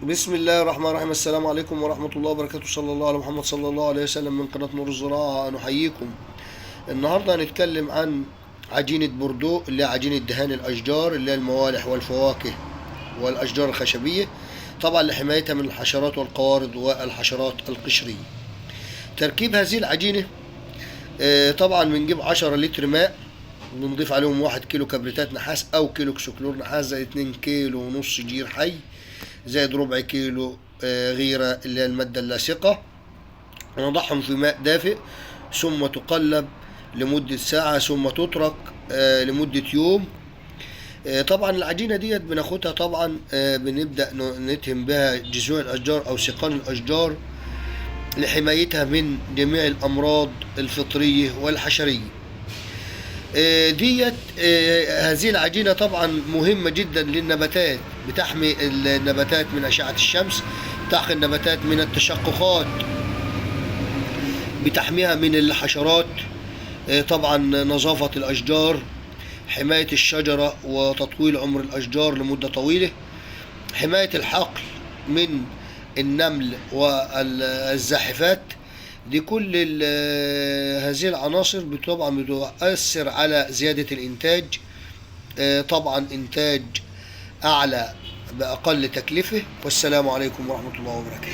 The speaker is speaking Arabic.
بسم الله الرحمن الرحيم. السلام عليكم ورحمة الله وبركاته. صلى الله على محمد صلى الله عليه وسلم من قناة نور الزراعة نحييكم. النهاردة هنتكلم عن عجينة بوردو اللي هي عجينة دهان الأشجار اللي هي الموالح والفواكه والأشجار الخشبية، طبعا لحمايتها من الحشرات والقوارض والحشرات القشرية. تركيب هذه العجينة طبعا بنجيب 10 لتر ماء، بنضيف عليهم 1 كيلو كبريتات نحاس أو كيلو كسكلور نحاس، زائد 2 كيلو ونص جير حي، زائد ربع كيلو غيرة اللي هي المادة اللاصقة. ونضعهم في ماء دافئ ثم تقلب لمدة ساعة ثم تترك لمدة يوم. طبعا العجينة ديت بناخدها طبعا بنبدأ نتهم بها جذوع الأشجار أو سيقان الأشجار لحمايتها من جميع الأمراض الفطرية والحشرية. ديت هذه العجينة طبعا مهمة جدا للنباتات، بتحمي النباتات من أشعة الشمس، بتحمي النباتات من التشققات، بتحميها من الحشرات، طبعا نظافة الأشجار، حماية الشجرة وتطويل عمر الأشجار لمدة طويلة، حماية الحقل من النمل والزاحفات. دي كل هذه العناصر طبعا بتؤثر على زيادة الإنتاج، طبعا إنتاج أعلى بأقل تكلفة. والسلام عليكم ورحمة الله وبركاته.